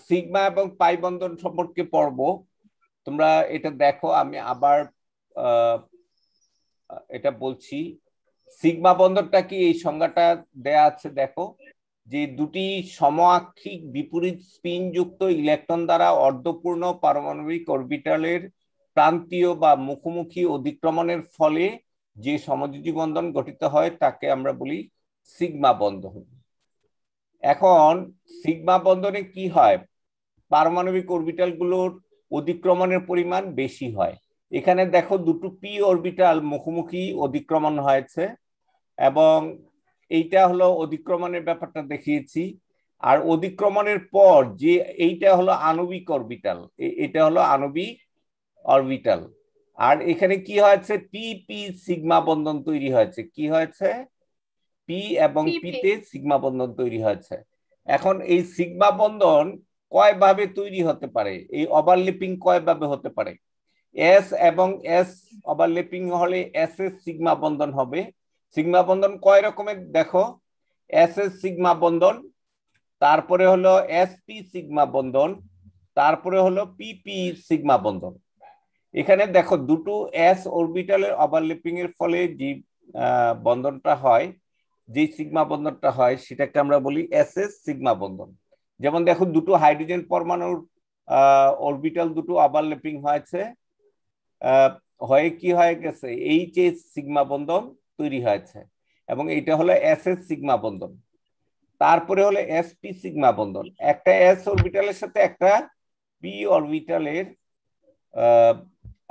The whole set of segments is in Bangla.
সিগমা এবং পাই বন্ধন সম্পর্কে পড়বো। তোমরা এটা দেখো, আমি আবার এটা বলছি। সিগমা বন্ধনটা কি, এই সংজ্ঞাটা দেয়া আছে দেখো, যে দুটি সমআক্ষিক বিপরীত স্পিন যুক্ত ইলেকট্রন দ্বারা অর্ধপূর্ণ পারমাণবিক অরবিটালের প্রান্তীয় বা মুখোমুখি অধিক্রমণের ফলে যে সমযোজী বন্ধন গঠিত হয় তাকে আমরা বলি সিগমা বন্ধন। এখন সিগমা বন্ধনে কি হয়, পারমাণবিক অরবিটাল গুলোর অধিক্রমণের পরিমাণ বেশি হয়। এখানে দেখো দুটো পি অরবিটাল মুখোমুখি অধিক্রমণ হয়েছে, এবং এইটা হলো অধিক্রমণের ব্যাপারটা দেখিয়েছি। আর অধিক্রমণের পর যে এইটা হলো আণবিক অরবিটাল, এটা হলো আণবিক অরবিটাল। আর এখানে কি হয়েছে, পি পি সিগমা বন্ধন তৈরি হয়েছে। কি হয়েছে, পি এবং পিতে সিগমা বন্ধন তৈরি হয়েছে। এখন এই সিগমা বন্ধন কয় ভাবে তৈরি হতে পারে, এই ওভারল্যাপিং কয় ভাবে হতে পারে? এস এবং এস ওভারল্যাপিং হলে এস এস সিগমা বন্ধন হবে। সিগমা বন্ধন কয় রকমের দেখো, এস এস সিগমা বন্ধন, তারপরে হলো এসপি সিগমা বন্ধন, তারপরে হলো পিপি সিগমা বন্ধন। এখানে দেখো দুটো এস অরবিটালের ওভারল্যাপিং এর ফলে যে বন্ধনটা হয়, যে সিগমা বন্ধনটা হয় সেটাকে আমরা বলি এস এস সিগমা বন্ধন। যেমন দেখো দুটো হাইড্রোজেন পরমাণুর অরবিটাল দুটো ওভারল্যাপিং হয়েছে, হয়ে কি হয়ে গেছে, এইচ এস সিগমা বন্ধন তৈরি হয়েছে, এবং এটা হলো এস এস সিগমা বন্ধন। তারপরে হলো এসপি সিগমা বন্ধন, একটা এস অরবিটালের সাথে একটা পি অরবিটালের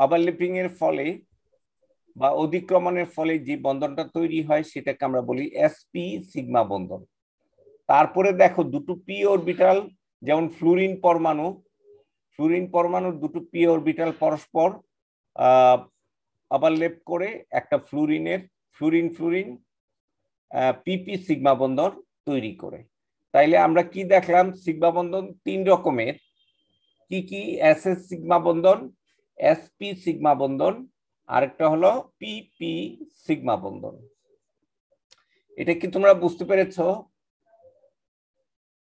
ওভারল্যাপিং এর ফলে বা অধিক্রমণের ফলে যে বন্ধনটা তৈরি হয় সেটাকে আমরা বলি এসপি সিগমা বন্ধন। তারপরে দেখো দুটো পি অরবিটাল, যেমন ফ্লুরিন পরমাণুর দুটো পি অরবিটাল পরস্পর ওভারল্যাপ করে একটা ফ্লুরিন পিপি সিগমা বন্ধন তৈরি করে। তাইলে আমরা কি দেখলাম, সিগমা বন্ধন তিন রকমের। কি কি, এস এস সিগমা বন্ধন, এসপি সিগমা বন্ধন, আরেকটা হলো পিপি সিগমা বন্ধন। এটা কি তোমরা বুঝতে পেরেছো?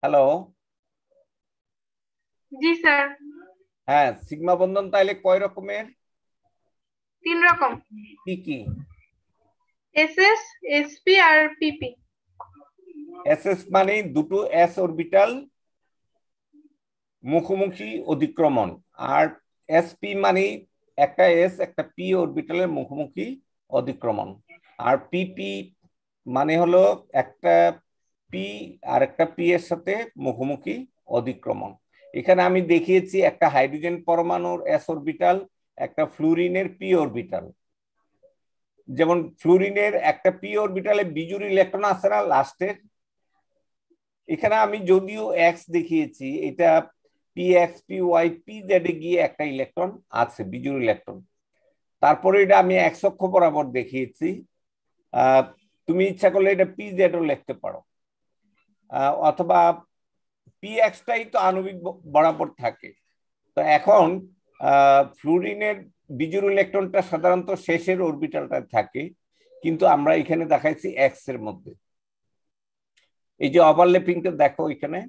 হ্যালো? জি স্যার। হ্যাঁ, সিগমা বন্ধন তাইলে কয় রকমের? তিন রকম। কি কি? এসএস, এসপি আর পিপি। এসএস মানে দুটো এস অরবিটাল মুখোমুখি অধিক্রমণ, আর এসপি মানে একটা এস একটা পি অরবিটালের মুখোমুখি অধিক্রমণ, আর পিপি মানে হলো একটা পি আর একটা পি এর সাথে মুখোমুখি অধিক্রমণ। এখানে আমি দেখিয়েছি একটা হাইড্রোজেন পরমাণুর এস অরবিটাল, একটা ফ্লুরিনের পি অরবিটাল। যেমন ফ্লুরিনের একটা পি অরবিটালে বিজোড় ইলেকট্রন আছে না লাস্টের, এখানে আমি যদিও এক্স দেখিয়েছি, এটা P X P Y P জেডে গিয়ে একটা ইলেকট্রন আছে, বিজোড় ইলেকট্রন। তারপরে এটা আমি এক্স অক্ষ বরাবর দেখিয়েছি, তুমি ইচ্ছা করলে এটা পি জেডও লিখতে পারো, অথবা পি এক্সটাই তো আণবিক বরাবর থাকে। তো এখন ফ্লুরিনের বিজোড় ইলেকট্রনটা সাধারণত শেষের অরবিটালটা থাকে, কিন্তু আমরা এখানে দেখাইছি এক্স এর মধ্যে। এই যে ওভারল্যাপিংটা দেখো এখানে।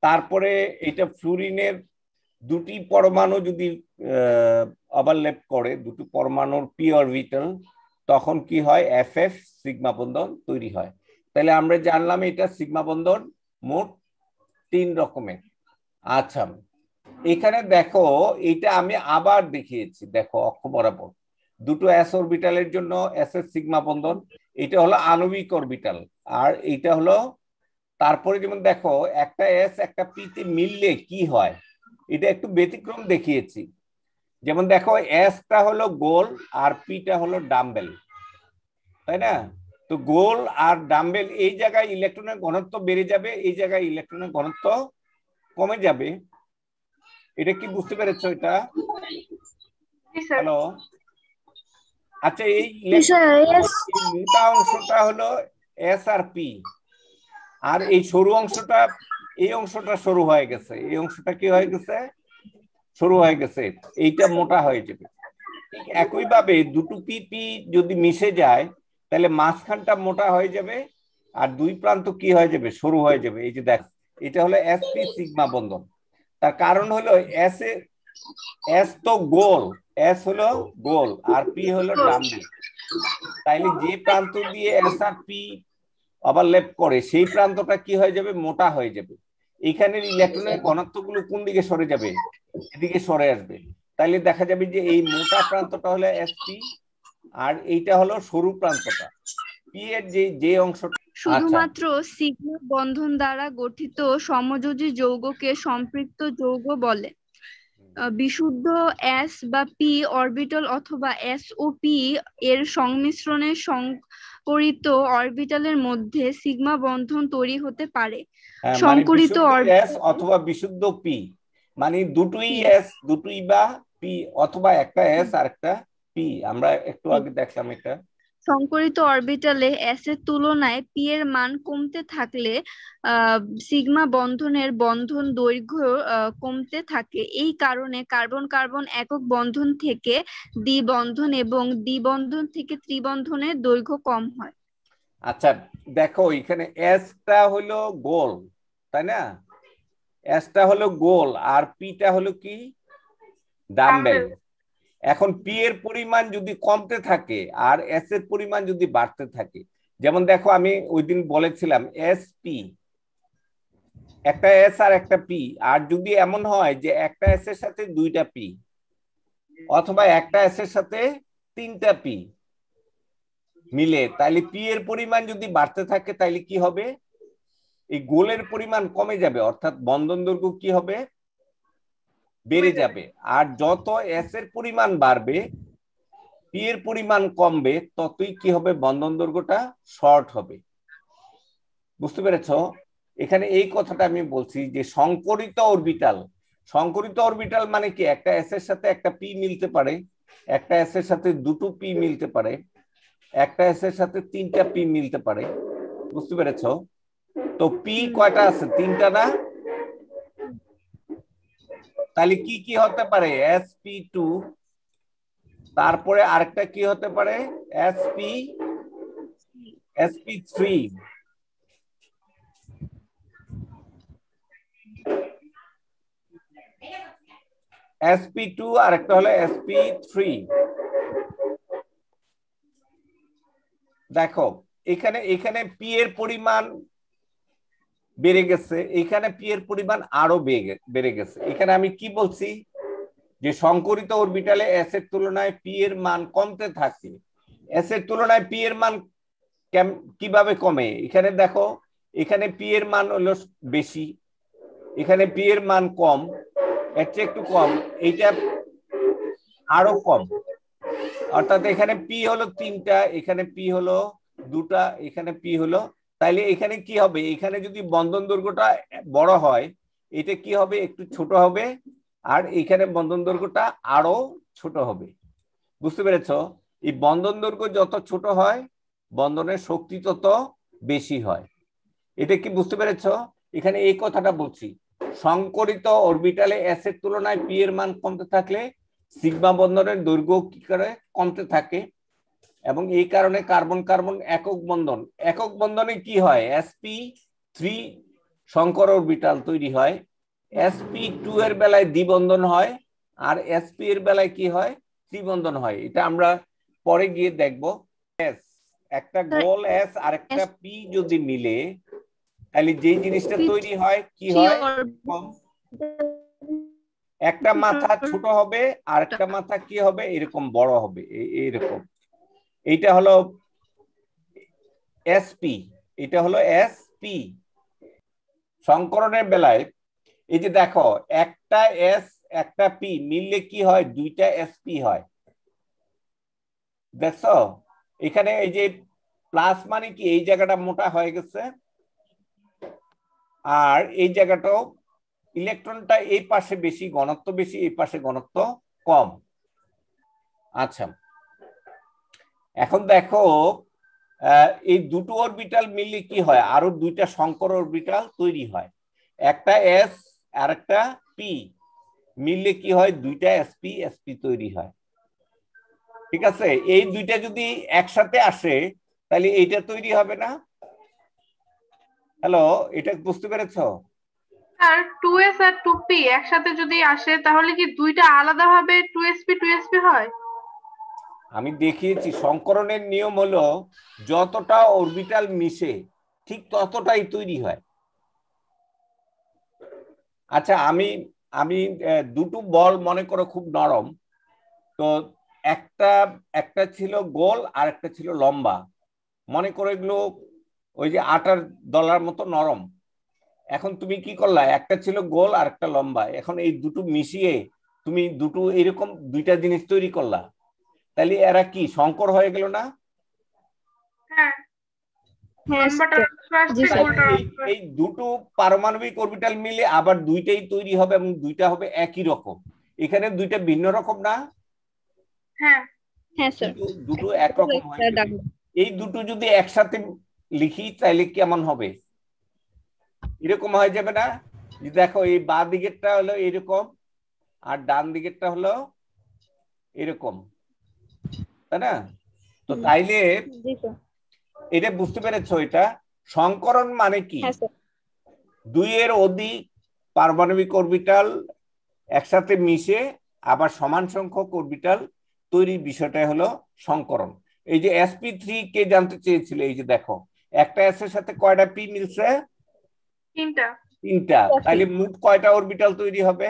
তারপরে এটা ফ্লুরিনের দুটি পরমাণু যদি ওভারল্যাপ করে, দুটি পরমাণুর পি অরবিটাল, তখন কি হয়, এফ এফ সিগমা বন্ধন তৈরি হয়। তাহলে আমরা জানলাম এটা সিগমা বন্ধন মোট তিন রকমের। আচ্ছা, এখানে দেখো এটা আমি আবার দেখিয়েছি, দেখো অক্ষ বরাবর দুটো এস অরবিটালের জন্য এস এস সিগমা বন্ধন, এটা হলো আণবিক অরবিটাল, আর এইটা হলো, তারপরে যেমন দেখো একটা এস একটা পি তে মিললে কি হয়, এটা একটু ব্যতিক্রম দেখিয়েছি। যেমন দেখো এসটা হলো গোল আর পিটা হলো ডাম্বেল, তাই না? তো গোল আর ডাম্বেল, এই জায়গায় ইলেকট্রনের ঘনত্ব বেড়ে যাবে, এই জায়গায় ইলেকট্রনের ঘনত্ব কমে যাবে। এটা কি বুঝতে পেরেছো এটা? হ্যালো? আচ্ছা, এই মোটা অংশটা হলো এস আর পি, আর এই সরু অংশটা, এই অংশটা সরু হয়ে গেছে, এই অংশটা কি হয়ে গেছে, সরু হয়ে গেছে, এইটা মোটা হয়ে যাবে। ঠিক একইভাবে দুটো পি পি যদি মিশে যায় তাহলে মাঝখানটা মোটা হয়ে যাবে, আর দুই প্রান্ত কি হয়ে যাবে, সরু হয়ে যাবে। এই যে দেখ, এটা হলো sp সিগমা বন্ধন। তার কারণ হলো এস তো গোল, এস হলো গোল আর পি হলো ডাম্বেল। তাইলে যে প্রান্ত দিয়ে এস আর পি ওভারল্যাপ করে সেই প্রান্তটা কি হয়ে যাবে, মোটা হয়ে যাবে। এইখানের ইলেকট্রনের ঘনত্বগুলো কোন দিকে সরে যাবে, এদিকে সরে আসবে। তাইলে দেখা যাবে যে এই মোটা প্রান্তটা হলো এসপি আর এইটা হলো সরু প্রান্তটা পি এর যে যে অংশটা। শুধুমাত্র সিগমা বন্ধন দ্বারা গঠিত সমযোজী যৌগকে সম্পৃক্ত যৌগ বলে। বিশুদ্ধ এস বা পি অরবিটাল অথবা এস ও পি এর সংমিশ্রণে সংকরিত অরবিটালের মধ্যে সিগমা বন্ধন তৈরি হতে পারে। সংকরিত এস অথবা বিশুদ্ধ পি মানে দুটোই এস, দুটোই বা পি, অথবা একটা এস আর একটা পি। আমরা একটু আগে দেখলাম এটা। সংকরিত অরবিটালে এস এর তুলনায় পি এর মান কমতে থাকলে সিগমা বন্ধনের বন্ধন দৈর্ঘ্য কমতে থাকে। এই কারণে কার্বন কার্বন একক বন্ধন থেকে দ্বিবন্ধন এবং দ্বিবন্ধন থেকে ত্রিবন্ধনের দৈর্ঘ্য কম হয়। আচ্ছা দেখো, এখানে এসটা হলো গোল, তাই না? এসটা হলো গোল আর পিটা হলো কি, ডাম্বেল। এখন পি এর পরিমাণ যদি কমতে থাকে আর এস এর পরিমাণ যদি বাড়তে থাকে, যেমন দেখো আমি ওই দিন বলেছিলাম এস পি, একটা এস আর একটা পি। আর যদি এমন হয় যে একটা এস এর সাথে দুইটা পি অথবা একটা এস এর সাথে তিনটা পি মিলে, তাইলে পি এর পরিমাণ যদি বাড়তে থাকে তাইলে কি হবে, এই গোলের পরিমাণ কমে যাবে, অর্থাৎ বন্ধন দৈর্ঘ্য কি হবে, বেড়ে যাবে। আর যত এস এর পরিমাণ বাড়বে পি এর পরিমাণ কমবে, ততই কি হবে, বন্ধন দৈর্ঘ্যটা শর্ট হবে। বুঝতে পেরেছো? এখানে এই কথাটা আমি বলছি যে সংকরিত অরবিটাল, সংকরিত অরবিটাল মানে কি, একটা এস এর সাথে একটা পি মিলতে পারে, একটা এস এর সাথে দুটো পি মিলতে পারে, একটা এস এর সাথে তিনটা পি মিলতে পারে। বুঝতে পেরেছো? তো পি কয়টা আছে, তিনটা না? তাহলে কি কি হতে পারে, sp2, তারপরে আরেকটা কি হতে পারে, sp3, sp2 আর একটা হলো sp3। দেখো এখানে এখানে পি এর পরিমাণ বেড়ে গেছে, এখানে পি এর পরিমাণ আরো বেড়ে গেছে। এখানে আমি কি বলছি, যে সংকরিত অরবিটালে এস এর তুলনায় পি এর মান কমতে থাকে। এস এর তুলনায় পি এর মান কিভাবে কমে, এখানে দেখো, এখানে পি এর মান হলো বেশি, এখানে পি এর মান কম, এর চেয়ে একটু কম, এইটা আরো কম। অর্থাৎ এখানে পি হলো তিনটা, এখানে পি হলো দুটা, এখানে পি হলো, তাইলে এখানে কি হবে, এখানে যদি বন্ধন দৈর্ঘ্যটা বড় হয়, এটা কি হবে, একটু ছোট হবে, আর এখানে বন্ধন দৈর্ঘ্যটা আরো ছোট হবে। বুঝতে পেরেছো? এই বন্ধন দৈর্ঘ্য যত ছোট হয় বন্ধনের শক্তি তত বেশি হয়। এটা কি বুঝতে পেরেছো? এখানে এই কথাটা বলছি, সংকরিত অরবিটালে এস এর তুলনায় পি এর মান কমতে থাকলে সিগমা বন্ধনের দৈর্ঘ্য কি করে, কমতে থাকে। এবং এই কারণে কার্বন কার্বন একক বন্ধন, একক বন্ধনে কি হয়, sp3 সংকর অরবিটাল তৈরি হয়, sp2 এর বেলায় দ্বিবন্ধন হয়, আর sp এর বেলায় কি হয়, ত্রিবন্ধন হয়। এটা আমরা পরে গিয়ে দেখবো। এস, একটা গোল এস আর একটা পি যদি মিলে, তাহলে যে জিনিসটা তৈরি হয় কি হয়, একটা মাথা ছোট হবে আর একটা মাথা কি হবে, এরকম বড় হবে, এইরকম। এইটা হলো এসপি, এটা হলো এসপি। সংকরণের বেলায় এই যে দেখো, একটা এস একটা পি মিললে কি হয়, দুইটা এসপি হয়। দেখছো এখানে এই যে প্লাস মানে কি, এই জায়গাটা মোটা হয়ে গেছে আর এই জায়গাটাও, ইলেকট্রনটা এই পাশে বেশি ঘনত্ব বেশি, এই পাশে ঘনত্ব কম। আচ্ছা এখন দেখো, এই দুটো অরবিটাল মিললে কি হয়, আরো দুইটা সংকর অরবিটাল তৈরি হয়। একটা এস আর একটা পি মিললে কি হয়, দুইটা এসপি এসপি তৈরি হয়। ঠিক আছে, এই দুইটা যদি একসাথে আসে তাহলে এইটা তৈরি হবে না, হ্যালো, এটা বুঝতে পেরেছো? স্যার 2s আর 2p একসাথে যদি আসে তাহলে কি দুইটা আলাদাভাবে 2sp 2sp হয়? আমি দেখিয়েছি সংকরণের নিয়ম হলো যতটা অরবিটাল মিশে ঠিক ততটাই তৈরি হয়। আচ্ছা, আমি আমি দুটো বল মনে করো খুব নরম, তো একটা একটা ছিল গোল আর একটা ছিল লম্বা, মনে করো এগুলো ওই যে আটার দলার মতো নরম। এখন তুমি কি করলা, একটা ছিল গোল আর একটা লম্বা, এখন এই দুটো মিশিয়ে তুমি দুটো এরকম দুইটা জিনিস তৈরি করলা, তাহলে এরা কি সংকর হয়ে গেল না? হ্যাঁ, হ্যাঁ লম্বাটা স্যার। অংশ আসছে, জি স্যার। গোলটার এই অংশ এই দুটো পারমাণবিক অরবিটাল মিলে আবার দুইটাই তৈরি হবে এবং দুইটা হবে একই রকম। এখানে দুইটা ভিন্ন রকম না, হ্যাঁ হ্যাঁ স্যার। কিন্তু দুটো একরকম হয়ে যাবে। এই দুটো যদি একসাথে লিখি তাহলে কেমন হবে? এরকম হয়ে যাবে না? যে দেখো এই বাঁ দিকেরটা হলো এরকম আর ডান দিকেরটা হলো এরকম, তাই না? তো তাইলে জি স্যার। এটা বুঝতে পেরেছো? এটা সংকরণ মানে কি? হ্যাঁ স্যার। দুইয়ের অধিক পারমাণবিক অরবিটাল একসাথে মিশে আবার সমান সংখ্যক অরবিটাল তৈরির বিষয়টা হলো সংকরণ। এই যে sp3 কে জানতে চেয়েছিল, এই যে দেখো একটা s এর সাথে কয়টা p মিলছে? তিনটা। তিনটা। তাহলে মোট কয়টা অরবিটাল তৈরি হবে?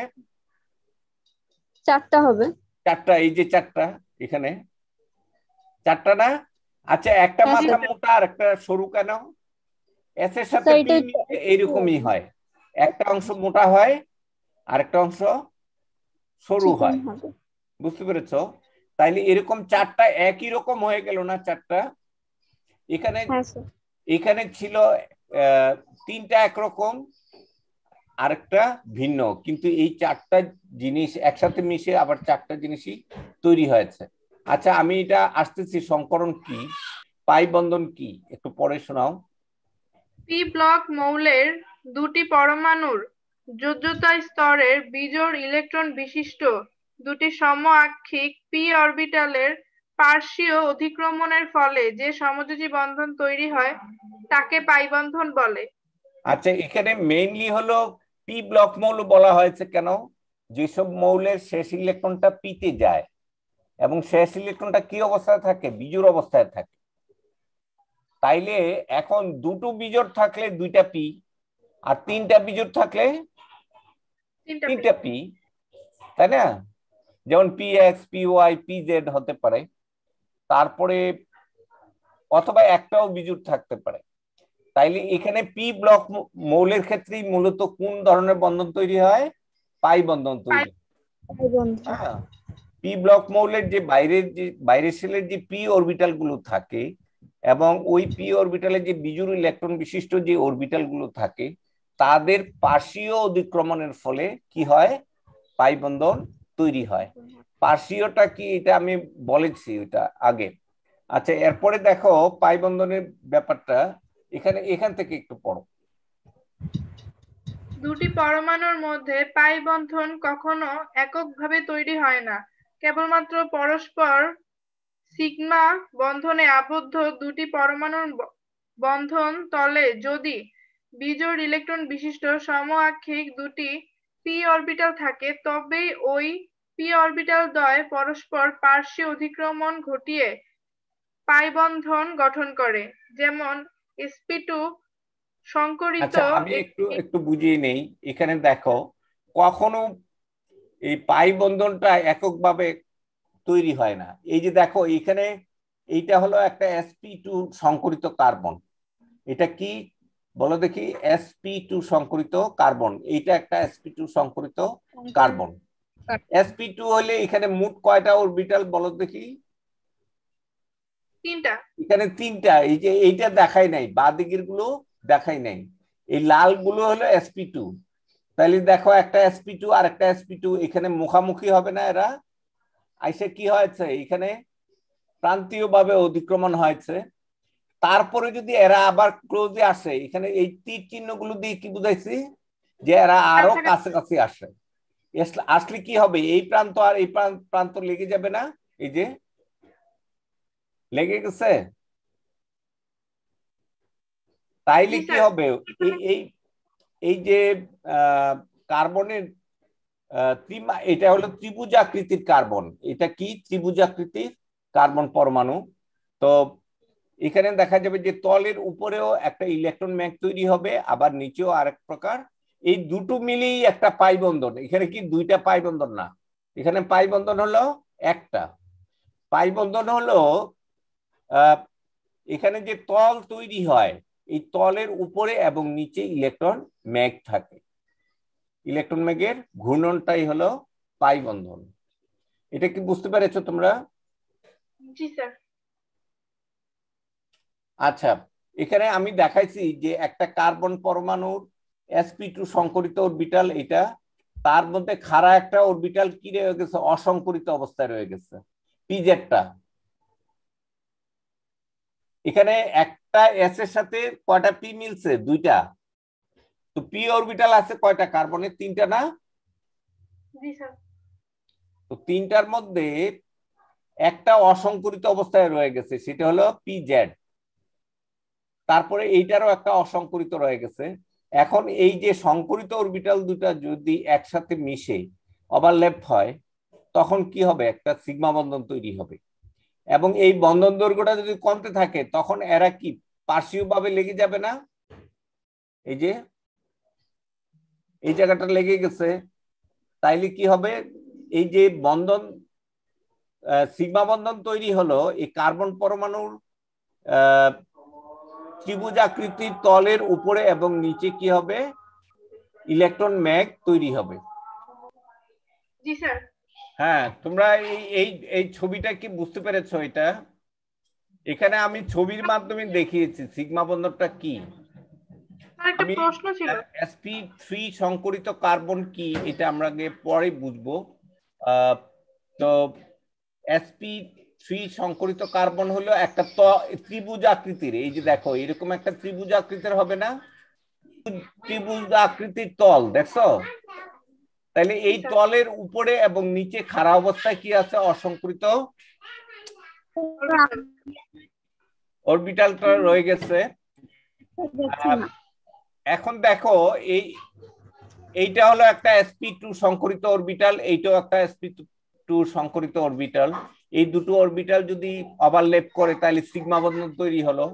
চারটা হবে। চারটা। এই যে চারটা, এখানে চারটা না? আচ্ছা, একটা হ্যাঁ মাথা স্যার। মোটা আর একটা সরু কেন? s এর সাথে স্যার p এটা মিললে এইরকমই হয়, একটা অংশ মোটা হয় আর একটা অংশ সরু চিকন হয়। হবে। বুঝতে পেরেছো? তাইলে এরকম চারটা একই রকম হয়ে গেল না চারটা? এখানে হ্যাঁ স্যার। এখানে ছিল তিনটা একরকম আরেকটা ভিন্ন, কিন্তু এই চারটা জিনিস একসাথে মিশে আবার চারটা জিনিসই তৈরি হয়েছে। আচ্ছা, আমি এটা আসতেছি সংকরণ কি, পাই বন্ধন কি একটু পরে শোনাও। পি ব্লক মৌলের দুটি পরমাণুর যোজ্যতা স্তরের বিজোড় ইলেকট্রন বিশিষ্ট দুটি সম-আক্ষিক পি অরবিটালের পার্শ্বীয় অধিক্রমণের ফলে যে সমযোজী বন্ধন তৈরি হয় তাকে পাই বন্ধন বলে। আচ্ছা, এখানে মেইনলি হলো পি ব্লক মৌল বলা হয়েছে কেন? যেসব মৌলের শেষ ইলেকট্রনটা পিতে যায় এবং শেষ ইলেকট্রনটা কি অবস্থায় থাকে? বিজোড় অবস্থায় থাকে। তাইলে এখন দুটো বিজোড় থাকলে দুইটা পি, আর তিনটা বিজোড় থাকলে তিনটা পি, তাই না? যেমন P X, P Y, P Z হতে পারে, তারপরে অথবা একটাও বিজোড় থাকতে পারে। তাইলে এখানে পি ব্লক মৌলের ক্ষেত্রেই মূলত কোন ধরনের বন্ধন তৈরি হয়? পাই বন্ধন তৈরি। হ্যাঁ, পি ব্লক মৌলের যে বাইরের শেলের যে পি অরবিটাল গুলো থাকে এবং ওই পি অরবিটালের যে বিজোড় ইলেকট্রন বিশিষ্ট যে অরবিটাল গুলো থাকে তাদের পার্শ্বীয় অধিক্রমণের ফলে কি হয়? পাই বন্ধন তৈরি হয়। পার্শ্বীয়টা কি এটা আমি বলেছি ওটা আগে। আচ্ছা, এরপরে দেখো পাই বন্ধনের ব্যাপারটা, এখান থেকে একটু পড়ো। দুটি পরমাণুর মধ্যে পাই বন্ধন কখনো এককভাবে তৈরি হয় না, কেবলমাত্র পরস্পর সিগমা বন্ধনে আবদ্ধ দুটি পরমাণুর বন্ধন তলে যদি বিজোড় ইলেকট্রন বিশিষ্ট সম-আক্ষিক দুটি পি অরবিটাল থাকে তবেই ওই পি অরবিটাল দ্বয় পরস্পর পার্শ্বীয় অধিক্রমণ ঘটিয়ে পাই বন্ধন গঠন করে। যেমন sp2 সংকরিত। আচ্ছা, আমি একটু বুঝিয়ে নেই। এখানে দেখো কখনো এই পাই বন্ধনটা এককভাবে তৈরি হয় না। এই যে দেখো এখানে এইটা হলো একটা sp2 সংকরিত কার্বন। এটা কি বলো দেখি? sp2 সংকরিত carbon. এইটা একটা sp2 সংকরিত কার্বন। sp2 হলে এখানে মোট কয়টা অরবিটাল বলো দেখি? তিনটা। এখানে তিনটা। এই যে এইটা দেখাই নাই, বাঁ দিকের গুলো দেখাই নাই, এই লাল গুলো হলো sp2। তাহলে দেখো একটা sp2 আর একটা sp2 এখানে মুখামুখি হবে না? এরা আইসে কি হয়েছে? এখানে প্রান্তীয় ভাবে অধিক্রমণ হয়েছে। তারপরে যদি এরা আবার ক্লোজে আসে, এখানে এই তীর চিহ্ন গুলো দিয়ে কি বুঝাইছি? যে এরা আরো কাছাকাছি আসে। আসলে কি হবে? এই প্রান্ত আর এই প্রান্ত লেগে যাবে না? এই যে লেগে গেছে। তাইলে কি হবে, এই এই এই যে কার্বনের এটা হলো ত্রিভুজাকৃতির কার্বন, এটা কি ত্রিভুজাকৃতির কার্বন পরমাণু। তো এখানে দেখা যাবে যে তলের উপরেও একটা ইলেকট্রন ম্যাগ তৈরি হবে, আবার নিচেও আরেক প্রকার। এই দুটো মিলেই একটা পাই বন্ধন। এখানে কি দুইটা পাই বন্ধন না, এখানে পাই বন্ধন হলো একটা। পাই বন্ধন হলো এখানে যে তল তৈরি হয়, এই তলের উপরে এবং নিচে ইলেকট্রন ম্যাগ থাকে। ইলেকট্রন ম্যাগের ঘূর্ণনটাই হলো পাই বন্ধন। এটা কি বুঝতে পেরেছো তোমরা? জি স্যার। আচ্ছা, এখানে আমি দেখাইছি যে একটা কার্বন পরমাণুর sp2 সংকরিত অরবিটাল, এটা তার মধ্যে খাড়া একটা অরবিটাল কি রয়ে গেছে, অসংকরিত অবস্থায় রয়ে গেছে, পিজেডটা। এখানে একটা এস এর সাথে কয়টা পি মিলছে? দুইটা। তো পি অরবিটাল আছে কয়টা কার্বনের? তিনটা না? জি স্যার। তো তিনটার মধ্যে একটা অসংকরিত অবস্থায় রয়ে গেছে, সেটা হলো পিজেড। তারপরে এইটারও একটা অসংকরিত রয়ে গেছে। এখন এই যে সংকরিত অরবিটাল দুটা যদি একসাথে মিশে ওভারল্যাপ হয়, তখন কি হবে? একটা সিগমা বন্ধন তৈরি হবে। এবং এই বন্ধন দৈর্ঘ্যটা যদি কমতে থাকে, তখন এরা কি পার্শ্বীয় ভাবে লেগে যাবে না? এই যে এই জায়গাটা লেগে গেছে, তাইলে কি হবে? এই যে বন্ধন সিগমা বন্ধন তৈরি হলো, এই কার্বন পরমাণুর ত্রিভুজাকৃতির তলের উপরে এবং নিচে কি হবে? ইলেকট্রন ম্যাগ তৈরি হবে। জি স্যার। হ্যাঁ, তোমরা এই এই ছবিটা কি বুঝতে পেরেছো? এটা এখানে আমি ছবির মাধ্যমে দেখিয়েছি সিগমা বন্ধনটা কি। একটা প্রশ্ন ছিল, sp3 সংকরিত কার্বন কি, এটা আমরা পরে বুঝবো। তো sp3 সংকরিত কার্বন হলো একটা ত্রিভুজ আকৃতির, এই যে দেখো এরকম একটা ত্রিভুজ আকৃতির হবে না, ত্রিভুজ আকৃতির তল দেখছো? তাহলে এই তলের উপরে এবং নিচে খাড়া অবস্থায় কি আছে? অসংকরিত অরবিটালটা রয়ে গেছে। এখন দেখো এইটা হলো একটা sp2 সংকরিত অরবিটাল, এইটাও একটা sp2 সংকরিত অরবিটাল। এই দুটো অরবিটাল যদি ওভারল্যাপ করে তাহলে সিগমা বন্ধন তৈরি হলো।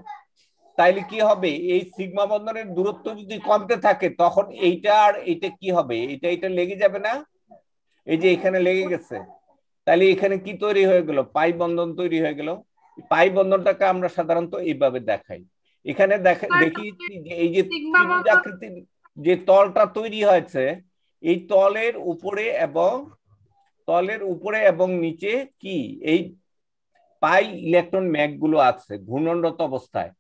তাইলে কি হবে? এই সিগমা বন্ধনের দূরত্ব যদি কমতে থাকে, তখন এইটা আর এইটা কি হবে? এটা লেগে যাবে না? এই যে এখানে লেগে গেছে, তাহলে এখানে কি তৈরি হয়ে গেল? পাই বন্ধন তৈরি হয়ে গেল। পাই বন্ধনটাকে আমরা সাধারণত এইভাবে দেখাই। এখানে দেখি এই যে ত্রিভুজাকৃতির যে তলটা তৈরি হয়েছে, এই তলের উপরে এবং নিচে কি এই পাই ইলেকট্রন ম্যাগ গুলো আছে ঘূর্ণনরত অবস্থায়।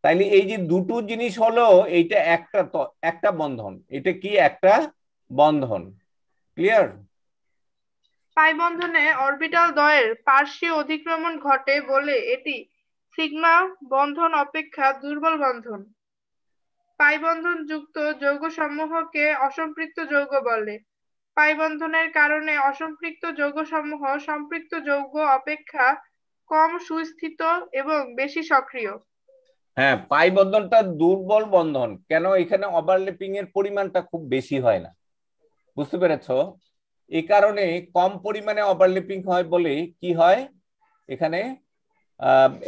তাইলে এই যে দুটো জিনিস হলো, এইটা একটা বন্ধন, এটা কি একটা বন্ধন। ক্লিয়ার? পাই বন্ধনে অরবিটাল দ্বয়ের পার্শ্বীয় অধিক্রমণ ঘটে বলে এটি সিগমা বন্ধন অপেক্ষা দুর্বল বন্ধন। পাই বন্ধন যুক্ত যৌগ সমূহকে অসম্পৃক্ত যৌগ বলে। পাই বন্ধনের কারণে অসম্পৃক্ত যৌগসমূহ সম্পৃক্ত যৌগ অপেক্ষা কম সুস্থিত এবং বেশি সক্রিয়। হ্যাঁ, পাই বন্ধনটা দুর্বল বন্ধন কেন? এখানে ওভারল্যাপিং এর পরিমাণটা খুব বেশি হয় না, বুঝতে পেরেছো? এই কারণে কম পরিমাণে ওভারল্যাপিং হয় বলে কি হয়, এখানে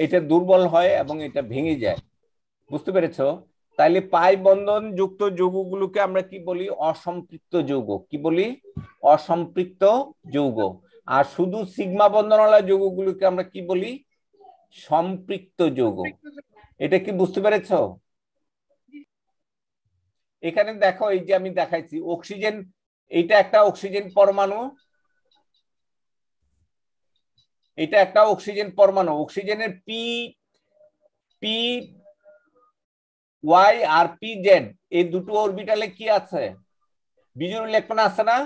এটা দুর্বল হয় এবং এটা ভেঙে যায়, বুঝতে পেরেছো? তাইলে পাই বন্ধন যুক্ত যৌগগুলোকে আমরা কি বলি? অসম্পৃক্ত যৌগ। কি বলি? অসম্পৃক্ত যৌগ। আর শুধু সিগমা বন্ধনওয়ালা যৌগগুলোকে আমরা কি বলি? সম্পৃক্ত যৌগ। এটা কি বুঝতে পেরেছো? এখানে দেখো, এই যে আমি দেখাইছি অক্সিজেন, এইটা একটা অক্সিজেন পরমাণু, এটা একটা অক্সিজেন পরমাণু। অক্সিজেনের পি পি ওয়াই আর পি জেড এই দুটো অরবিটালে কি আছে? বিজোড় ইলেকট্রন আছে না?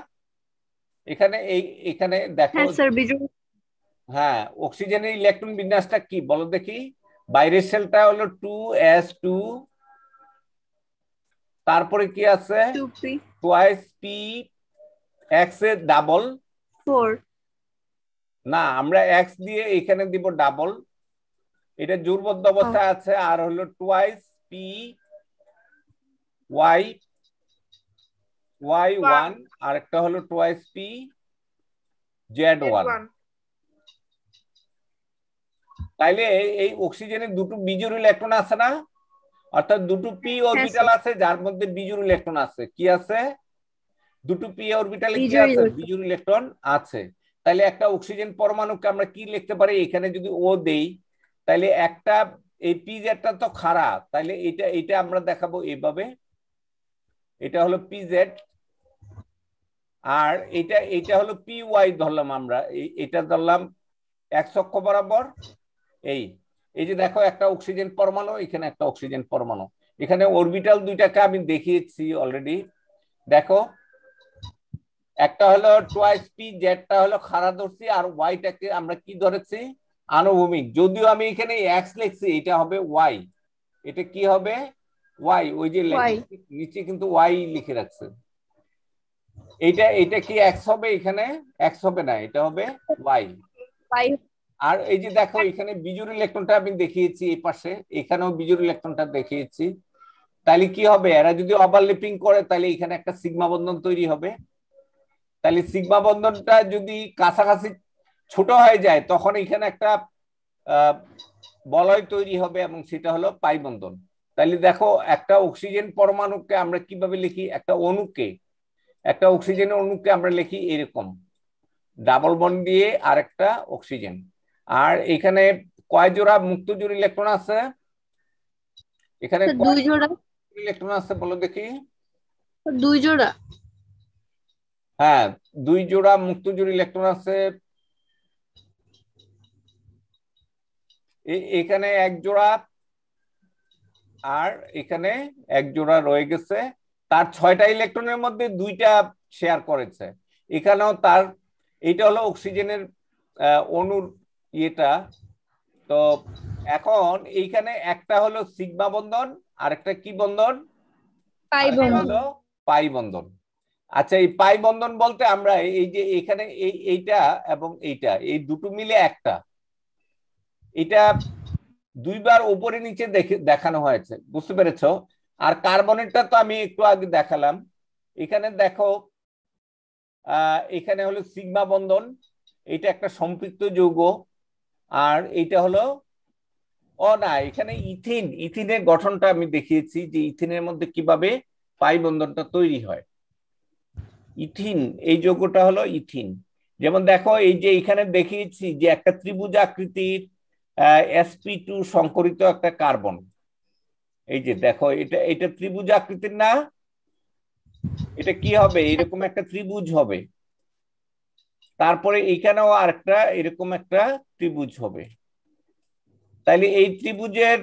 এখানে দেখো। হ্যাঁ, অক্সিজেনের ইলেকট্রন বিন্যাসটা কি বলো দেখি? বাইরের শেলটা হলো 2s2, তারপরে কি আছে? 2s p x এর ডাবল 4 না, আমরা x দিয়ে এখানে দিব ডাবল, এটা জোড়বদ্ধ অবস্থায় আছে। আর হলো 2s p Y1 আর একটা হলো টোয়াইস P Z1। তাইলে এই অক্সিজেনের দুটো বিজোড় ইলেকট্রন আছে না, অর্থাৎ দুটো পি অরবিটাল আছে যার মধ্যে বিজোড় ইলেকট্রন আছে। কি আছে? দুটো পি অরবিটালে কি আছে? বিজোড় ইলেকট্রন আছে। তাহলে একটা অক্সিজেন পরমাণুকে আমরা কি লিখতে পারি? এখানে যদি ও দেই তাহলে একটা এই পি জেডটা তো খাড়া, তাহলে এটা আমরা দেখাবো এইভাবে, এটা হলো পি জেড আর এটা হলো পি ওয়াই ধরলাম আমরা, এটা ধরলাম এক্স অক্ষ বরাবর। এই যে দেখো একটা অক্সিজেন পরমাণু, এখানে একটা অক্সিজেন পরমাণু, এখানে অরবিটাল দুইটাকে আমি দেখিয়েছি অলরেডি। দেখো একটা হলো টোয়াইস পি জেডটা হলো খাড়া ধরছি আর ওয়াইটাকে আমরা কি ধরেছি? আনুভূমিক। যদিও আমি এখানে এক্স লিখছি, এটা হবে ওয়াই। এটা কি হবে? ওয়াই। ওই যে নিচে কিন্তু ওয়াই লিখে রাখছে। এটা কি এক্স হবে? এখানে এক্স হবে না, এটা হবে ওয়াই। আর এই যে দেখো এখানে বিজোড় ইলেকট্রনটা আমি দেখিয়েছি এই পাশে, এখানেও বিজোড় ইলেকট্রনটা দেখিয়েছি। তাহলে কি হবে? এরা যদি ওভারল্যাপিং করে তাহলে এখানে একটা সিগমা বন্ধন তৈরি হবে। তাহলে সিগমা বন্ধনটা যদি কাছাকাছি ছোট হয়ে যায় তখন এখানে একটা বলয় তৈরি হবে এবং সেটা হলো পাই বন্ধন। তাহলে দেখো একটা অক্সিজেন পরমাণুকে আমরা কিভাবে লিখি? একটা অক্সিজেনের অণুকে আমরা লিখি এরকম, ডাবল বন্ড দিয়ে আর একটা অক্সিজেন। আর এখানে কয় জোড়া মুক্ত জোড় ইলেকট্রন আছে? এখানে দুই জোড়া ইলেকট্রন আছে বলো দেখি। দুই জোড়া। হ্যাঁ, দুই জোড়া মুক্ত জোড় ইলেকট্রন আছে। এখানে এক জোড়া আর এখানে এক জোড়া রয়ে গেছে। তার 6টা ইলেকট্রনের মধ্যে 2টা শেয়ার করেছে। এখানেও তার এইটা হলো অক্সিজেনের অণুর ইয়েটা। তো এখন এইখানে একটা হলো সিগমা বন্ধন আর একটা কি বন্ধন? হলো পাই বন্ধন। আচ্ছা, এই পাই বন্ধন বলতে আমরা এই যে এখানে এইটা এবং এইটা, এই দুটো মিলে একটা, এটা দুইবার উপরে নিচে দেখানো হয়েছে, বুঝতে পেরেছো? আর কার্বনেরটা তো আমি একটু আগে দেখালাম। এখানে দেখো এখানে হলো সিগমা বন্ধন, এটা একটা সম্পৃক্ত যৌগ। আর এইটা হলো না, এখানে ইথিনের গঠনটা আমি দেখিয়েছি যে ইথিনের মধ্যে কিভাবে পাই বন্ধনটা তৈরি হয়। ইথিন, এই যৌগটা হলো ইথিন। যেমন দেখো এই যে এখানে দেখিয়েছি যে একটা ত্রিভুজ আকৃতির sp2 সংকরিত একটা কার্বন। এই যে দেখো এটা ত্রিভুজ আকৃতির না? এটা কি হবে? এরকম একটা ত্রিভুজ হবে। তারপরে এখানেও আরেকটা এরকম একটা ত্রিভুজ হবে। তাইলে এই ত্রিভুজের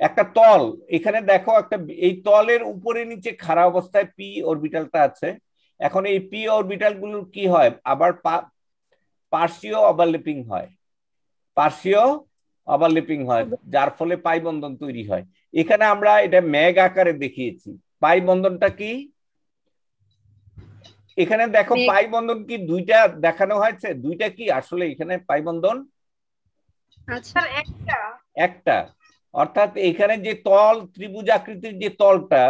একটা তল, এখানে দেখো একটা, এই তলের উপরে নিচে খাড়া অবস্থায় পি অরবিটালটা আছে। এখন এই পি অরবিটাল গুলোর কি হয়? আবার পার্শ্বীয় ওভারল্যাপিং হয়, যার ফলে পাই বন্ধন তৈরি হয়। এখানে আমরা এটা ম্যাগ আকারে দেখিয়েছি। পাই বন্ধনটা কি? এখানে দেখো পাই বন্ধন কি দুইটা দেখানো হয়েছে? দুইটা কি আসলে এখানে পাই বন্ধন? একটা। অর্থাৎ এখানে যে তল, ত্রিভুজ আকৃতির যে তলটা,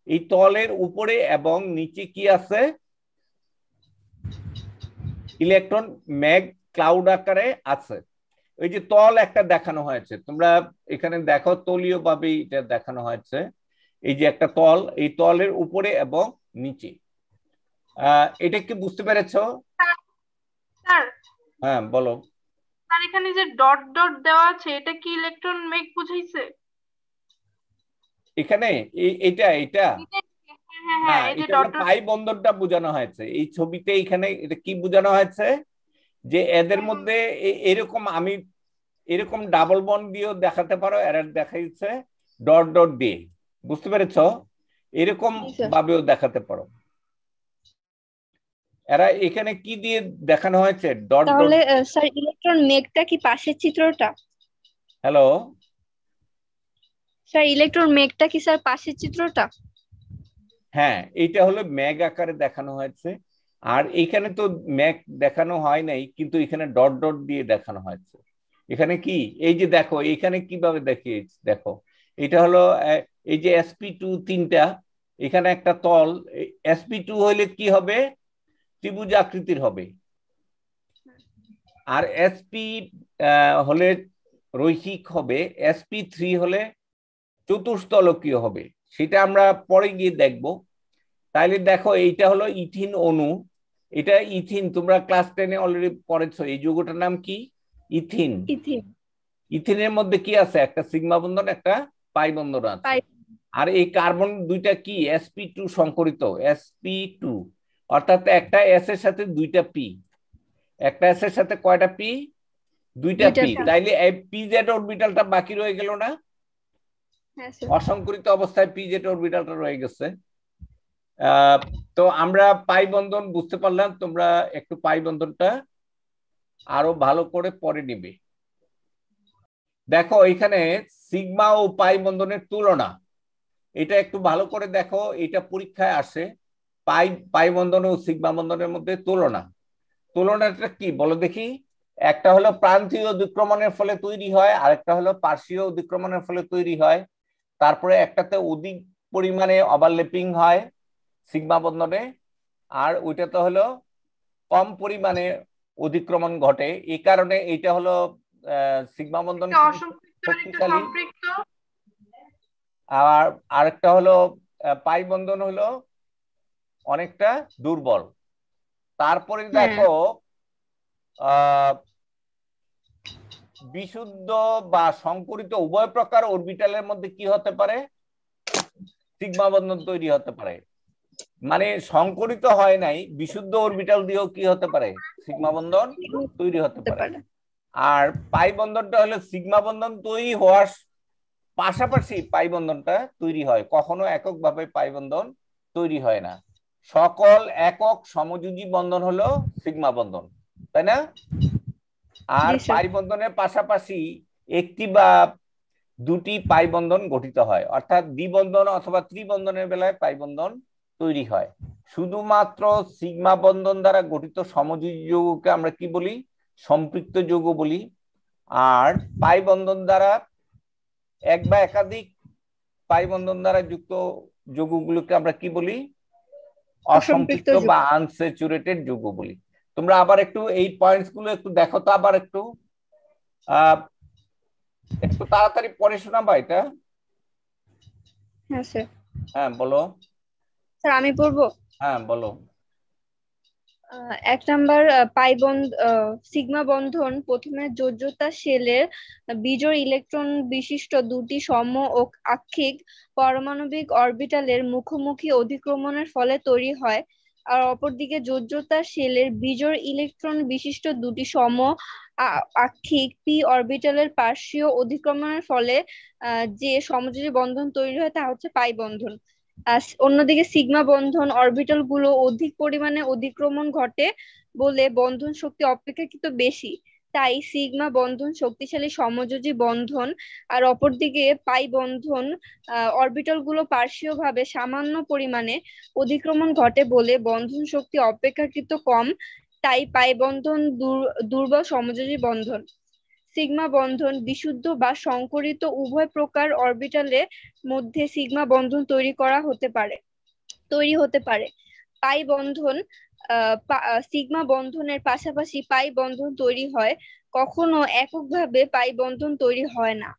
এই তলের উপরে এবং নিচে কি আছে? ইলেকট্রন ম্যাগ ক্লাউড আকারে আছে। ওই যে তল একটা দেখানো হয়েছে, তোমরা এখানে দেখো তলীয় ভাবে এটা দেখানো হয়েছে। এই যে একটা তল, এই তলের উপরে এবং নিচে। এটা কি বুঝতে পেরেছো? হ্যাঁ বলো। আর এখানে যে ডট ডট দেওয়া আছে, এটা কি ইলেকট্রন মেঘ বুঝাইছে? এখানে এটা হ্যাঁ, এটা পাই বন্ধনটা বোঝানো হয়েছে এই ছবিতে। এখানে এটা কি বোঝানো হয়েছে? যে এদের মধ্যে এরকম, আমি এরকম ডাবল বন্ড দিয়েও দেখাতে পারো, এরা দেখাইছে ডট ডট দিয়ে, বুঝতে পেরেছো? এরকম ভাবেও দেখাতে পারো। এরা এখানে কি দিয়ে দেখানো হয়েছে? Dot dot. তাহলে স্যার ইলেকট্রন মেঘটা কি পাশের চিত্রটা? হ্যালো স্যার, ইলেকট্রন মেঘটা কি স্যার পাশের চিত্রটা? হ্যাঁ, এটা হলো ম্যাগ আকারে দেখানো হয়েছে। আর এখানে তো ম্যাগ দেখানো হয় নাই, কিন্তু এখানে ডট ডট দিয়ে দেখানো হয়েছে। এখানে কি, এই যে দেখো এখানে কিভাবে দেখিয়েছি, দেখো এটা হলো এই যে sp2 তিনটা, এখানে একটা তল, sp2 হইলে কি হবে, ত্রিভুজ আকৃতির হবে, আর sp হলে রৈখিক হবে, sp3 হলে চতুস্তলকীয় হবে, সেটা আমরা পরে গিয়ে দেখব। তাইলে দেখো এইটা হলো ইথিন অণু, এটা ইথিন, তোমরা ক্লাস 10-এ অলরেডি পড়েছো, এই যৌগটার নাম কি, ইথিন। ইথিনের মধ্যে কি আছে, একটা সিগমা বন্ধন, একটা পাই বন্ধন আছে, আর এই কার্বন দুইটা কি sp2 সংকরিত, sp2, অর্থাৎ একটা s এর সাথে দুইটা p, একটা s এর সাথে কয়টা p, দুইটা p, তাইলে এই pz অরবিটালটা বাকি রয়ে গেল না, অসংকরিত অবস্থায় pz অরবিটালটা রয়ে গেছে। তো আমরা পাই বন্ধন বুঝতে পারলাম, তোমরা একটু পাই বন্ধনটা আরো ভালো করে পড়ে নিবে। দেখো এখানে সিগমা ও পাই বন্ধনের তুলনা, এটা একটু ভালো করে দেখো, এটা পরীক্ষায় আসে, পাই বন্ধন ও সিগমা বন্ধনের মধ্যে তুলনাটা কি বলো দেখি। একটা হলো প্রান্তীয় অধিক্রমণের ফলে তৈরি হয়, আরেকটা হলো পার্শ্বীয় অধিক্রমণের ফলে তৈরি হয়, তারপরে একটাতে অধিক পরিমাণে ওভারল্যাপিং হয় সিগমা বন্ধনে, আর ওইটাতে হলো কম পরিমাণে অধিক্রমণ ঘটে, এই কারণে এইটা হলো সিগমা বন্ধন শক্তিশালী, আর আরেকটা হলো পাই বন্ধন হলো অনেকটা দুর্বল। তারপরে দেখো বিশুদ্ধ বা সংকরিত উভয় প্রকার অরবিটালের মধ্যে কি হতে পারে, সিগমা বন্ধন তৈরি হতে পারে, মানে সংকরিত হয় নাই, বিশুদ্ধ অরবিটাল দিয়েও কি হতে পারে, সিগমা বন্ধন তৈরি হতে পারে। আর পাই বন্ধনটা হলো সিগমা বন্ধন তৈরি হওয়ার পাশাপাশি পাই বন্ধনটা তৈরি হয়, কখনো এককভাবে পাই বন্ধন তৈরি হয় না। সকল একক সমযোজী বন্ধন হলো সিগমা বন্ধন, তাই না? আর পাই বন্ধনের পাশাপাশি একটি বা দুটি পাই বন্ধন গঠিত হয়, অর্থাৎ দ্বিবন্ধন অথবা ত্রিবন্ধনের বেলায় পাই বন্ধন তৈরি হয়। শুধুমাত্র সিগমা বন্ধন দ্বারা গঠিত সমযোজী যৌগকে আমরা কি বলি, সম্পৃক্ত যৌগ বলি, আর পাই বন্ধন দ্বারা এক বা একাধিক পাই বন্ধন দ্বারা যুক্ত যৌগগুলোকে আমরা কি বলি, অসম্পৃক্ত বা আনস্যাচুরেটেড যৌগ বলি। তোমরা আবার একটু এই পয়েন্টস গুলো একটু দেখো তো, আবার একটু একটু তাড়াতাড়ি পড়ে শোনাবা এটা। হ্যাঁ স্যার। হ্যাঁ বলো স্যার, আমি পড়বো। হ্যাঁ বলো। 1 নাম্বার সিগমা বন্ধন প্রথমে যোজ্যতা শেলের বিজোড় ইলেকট্রন বিশিষ্ট দুটি সম ও আক্ষিক পারমাণবিক অরবিটালের মুখোমুখি অধিক্রমণের ফলে তৈরি হয়, আর অপরদিকে যোজ্যতা শেলের বিজোড় ইলেকট্রন বিশিষ্ট দুটি সম আক্ষিক পি অরবিটালের পার্শ্বীয় অধিক্রমণের ফলে যে সমযোজী বন্ধন তৈরি হয় তা হচ্ছে পাই বন্ধন। অন্যদিকে সিগমা বন্ধন অরবিটাল গুলো অধিক পরিমাণে অধিক্রমণ ঘটে বলে বন্ধন শক্তি অপেক্ষাকৃত বেশি, তাই সিগমা বন্ধন শক্তিশালী সমযোজী বন্ধন, আর অপরদিকে পাই বন্ধন অরবিটাল গুলো পার্শ্বীয়ভাবে সামান্য পরিমাণে অধিক্রমণ ঘটে বলে বন্ধন শক্তি অপেক্ষাকৃত কম, তাই পাই বন্ধন দুর্বল সমযোজী বন্ধন। সিগমা বন্ধন বিশুদ্ধ বা সংকরিত উভয় প্রকার অরবিটালের মধ্যে সিগমা বন্ধন তৈরি হতে পারে। পাই বন্ধন সিগমা বন্ধনের পাশাপাশি পাই বন্ধন তৈরি হয়, কখনো এককভাবে পাই বন্ধন তৈরি হয় না।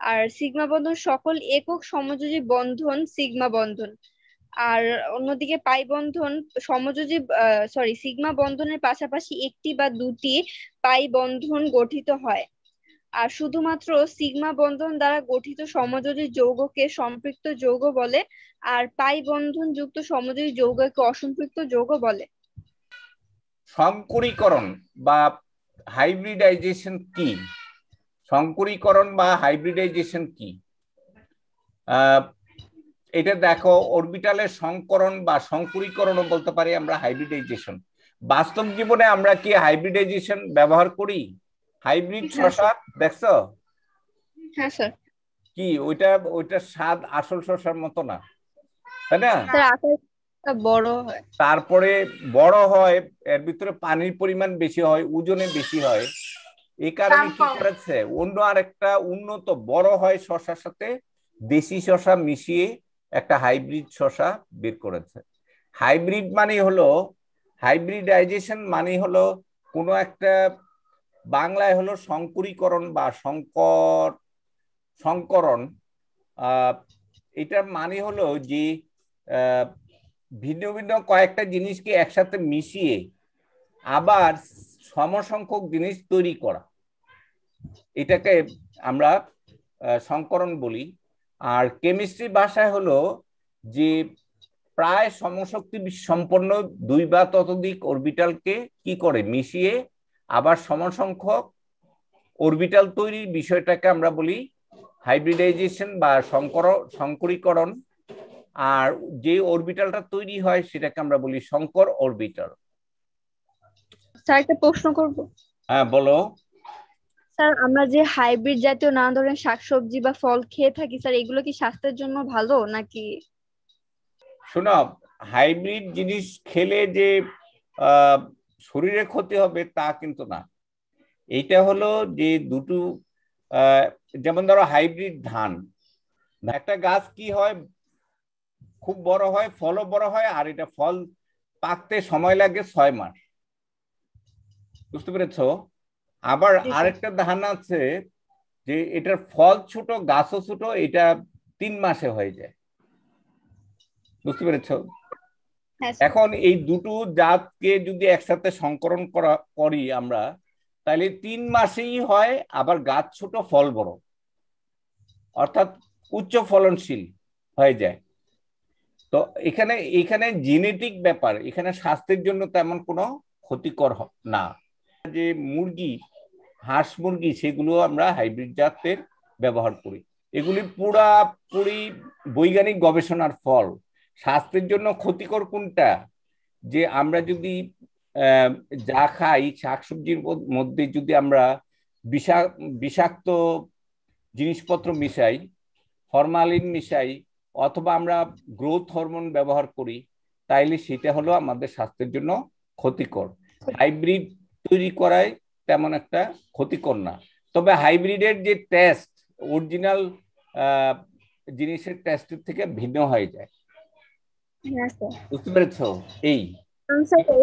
আর সিগমা বন্ধন সকল একক সমযোজী বন্ধন সিগমা বন্ধন, আর অন্যদিকে পাই বন্ধন সিগমা বন্ধনের পাশাপাশি একটি বা দুটি পাই বন্ধন গঠিত হয়, আর শুধুমাত্র সিগমা বন্ধন দ্বারা গঠিত সমযোজী যৌগকে সম্পৃক্ত যৌগ বলে, আর পাই বন্ধন যুক্ত সমযোজী যৌগকে অসম্পৃক্ত যৌগ বলে। সংকরীকরণ বা হাইব্রিডাইজেশন কি? সংকরীকরণ বা হাইব্রিডাইজেশন কি? এটা দেখো, অরবিটালের সংকরণ বা সংকরীকরণও বলতে পারি আমরা হাইব্রিডাইজেশন। বাস্তব জীবনে আমরা কি হাইব্রিডাইজেশন ব্যবহার করি? হাইব্রিড শসা দেখছো? হ্যাঁ স্যার। কি ওইটা স্বাদ আসল শসার মতো না, তাই না? বড় হয়, তারপরে বড় হয়, এর ভিতরে পানির পরিমাণ বেশি হয়, ওজনে বেশি হয়, এই কারণে কি করেছে অন্য আরেকটা উন্নত বড় হয় শসার সাথে দেশি শসা মিশিয়ে একটা হাইব্রিড শসা বের করেছে। হাইব্রিড মানে হলো, হাইব্রিডাইজেশন মানে হলো কোনো একটা, বাংলায় হলো সংকরীকরণ বা সংকরণ। এটার মানে হলো যে ভিন্ন ভিন্ন কয়েকটা জিনিসকে একসাথে মিশিয়ে আবার সমসংখ্যক জিনিস তৈরি করা, এটাকে আমরা সংকরণ বলি। আর কেমিস্ট্রি ভাষায় হলো যে প্রায় সমশক্তি সম্পন্ন দুই বা ততোধিক অরবিটালকে কি করে মিশিয়ে আবার সমসংখ্যক অরবিটাল তৈরির বিষয়টাকে আমরা বলি হাইব্রিডাইজেশন বা সংকরীকরণ। আর যে অরবিটালটা তৈরি হয় সেটাকে আমরা বলি সংকর অরবিটাল। স্যার একটা প্রশ্ন করব। হ্যাঁ বলো। স্যার আমরা যে হাইব্রিড জাতীয় নানা ধরনের শাকসবজি বা ফল খেয়ে থাকি স্যার, এগুলো কি স্বাস্থ্যের জন্য ভালো নাকি? শোনো, হাইব্রিড জিনিস খেলে যে শরীরে ক্ষতি হবে তা কিন্তু না। এইটা হলো যে দুটো, যেমন ধরো হাইব্রিড ধান, একটা গাছ কি হয়, খুব বড় হয়, ফলও বড় হয়, আর এটা ফল পাকতে সময় লাগে 6 মাস। বুঝতে পেরেছো? আবার আরেকটা ধান আছে যে এটার ফল ছোট, গাছও ছোট, এটা 3 মাসে হয়ে যায়। বুঝতে পেরেছো? এখন এই দুটো জাতকে যদি একসাথে সংকরণ করি আমরা, তাহলে 3 মাসেই হয়, আবার গাছ ছোট ফল বড়, অর্থাৎ উচ্চ ফলনশীল হয়ে যায়। তো এখানে জেনেটিক ব্যাপার, এখানে স্বাস্থ্যের জন্য তেমন কোনো ক্ষতিকর না। যে মুরগি, হাঁস মুরগি, সেগুলো আমরা হাইব্রিড জাতের ব্যবহার করি। এগুলি পুরাপুরি বৈজ্ঞানিক গবেষণার ফল। স্বাস্থ্যের জন্য ক্ষতিকর কোনটা, যে আমরা যদি যা খাই শাকসবজির মধ্যে যদি আমরা বিষাক্ত জিনিসপত্র মিশাই, ফরমালিন মিশাই, অথবা আমরা গ্রোথ হরমোন ব্যবহার করি, তাইলে সেটা হলো আমাদের স্বাস্থ্যের জন্য ক্ষতিকর। হাইব্রিড তৈরি করায় তেমন একটা ক্ষতিকর না, তবে হাইব্রিডের যে টেস্ট অরিজিনাল জিনিসের টেস্টের থেকে ভিন্ন হয়ে যায়। বুঝতে পেরেছো? এই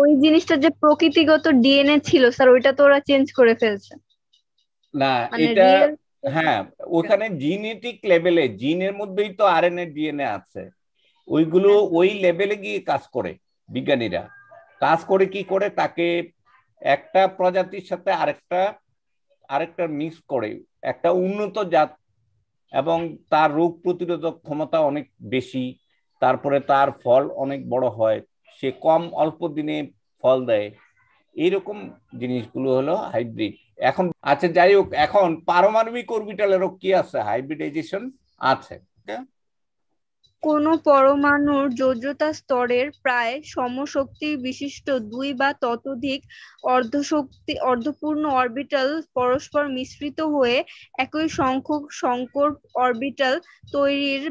ওই জিনিসটা যে প্রকৃতিগত ডিএনএ ছিল স্যার, ওইটা তো ওরা চেঞ্জ করে ফেলছে না, এটা হ্যাঁ, ওখানে জিনেটিক লেভেলে, জিনের মধ্যেই তো আরএনএ ডিএনএ আছে, ওইগুলো ওই লেভেলে গিয়ে কাজ করে। বিজ্ঞানীরা কাজ করে কি করে, তাকে একটা প্রজাতির সাথে আরেকটা মিক্স করে, একটা উন্নত জাত, এবং তার রোগ প্রতিরোধক ক্ষমতা অনেক বেশি, তারপরে তার ফল অনেক বড় হয়, সে অল্প দিনে ফল দেয়, এইরকম জিনিসগুলো হলো হাইব্রিড। এখন আচ্ছা যাই হোক, এখন পারমাণবিক অরবিটালেরও কি আছে, হাইব্রিডাইজেশন আছে। কোন পরমাণুর যোজ্যতা স্তরের প্রায় সমশক্তি বিশিষ্ট দুই বা ততোধিক অর্ধপূর্ণ অরবিটাল পরস্পর মিশ্রিত হয়ে একই সংখ্যক সংকর অরবিটাল তৈরির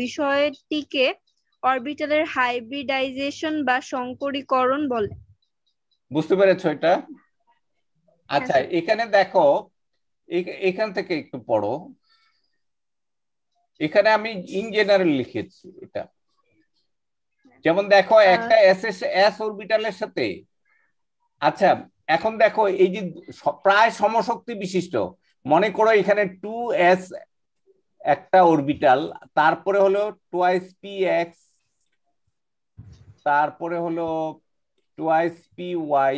বিষয়টিকে অরবিটালের হাইব্রিডাইজেশন বা সংকরীকরণ বলে। বুঝতে পেরেছো এটা? আচ্ছা, এখানে দেখো, এখান থেকে একটু পড়ো। এখানে আমি ইন জেনারেল লিখেছি এটা। যেমন দেখো, একটা এস অরবিটালের সাথে, আচ্ছা এখন দেখো এই যে প্রায় সমশক্তি বিশিষ্ট, মনে করো এখানে 2s একটা অরবিটাল, তারপরে হলো 2s(px), তারপরে হলো 2s(py),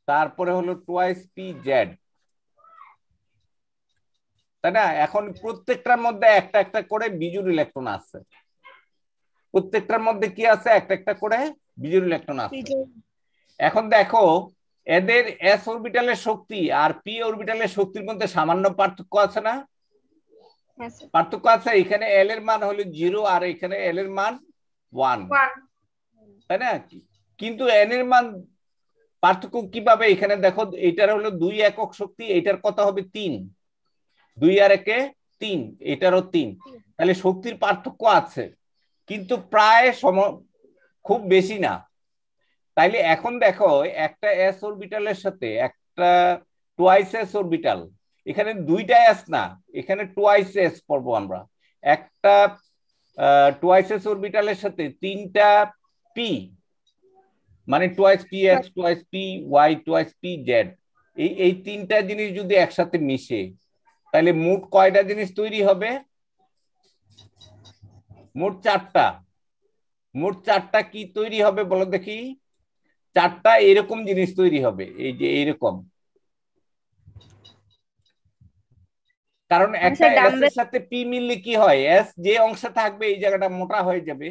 তারপরে হলো 2s(pz), তাই না? এখন প্রত্যেকটার মধ্যে একটা একটা করে বিজোড় ইলেকট্রন আছে, প্রত্যেকটার মধ্যে কি আছে, একটা একটা করে বিজোড় ইলেকট্রন আছে। এখন দেখো এদের এস অরবিটালের শক্তি আর পি অরবিটালের শক্তির মধ্যে সামান্য পার্থক্য আছে না? পার্থক্য আছে। এখানে এল এর মান হলো 0 আর এখানে এল এর মান 1, তাই না? কিন্তু এন এর মান পার্থক্য কিভাবে, এখানে দেখো এটার হলো 2 একক শক্তি, এটার কত হবে 3, 2 আর 1 3, এটারও 3, তাহলে শক্তির পার্থক্য আছে, কিন্তু প্রায় খুব বেশি না। তাইলে এখন দেখো একটা এস অরবিটালের সাথে একটা টুয়াইস এস অরবিটাল, এখানে দুইটা এস না, এখানে টুয়াইস এস পড়বো আমরা। একটা টুয়াইস এস অরবিটালের সাথে তিনটা পি, মানে twice P X, twice P Y, twice P Z, এই তিনটা জিনিস যদি একসাথে মিশে তাহলে মোট কয়টা জিনিস তৈরি হবে? মোট চারটা। মোট চারটা কি তৈরি হবে বলো দেখি? চারটা এরকম জিনিস তৈরি হবে, এই যে এইরকম। কারণ একটা এস এর সাথে পি মিললে কি হয়, এস যে অংশে থাকবে এই জায়গাটা মোটা হয়ে যাবে,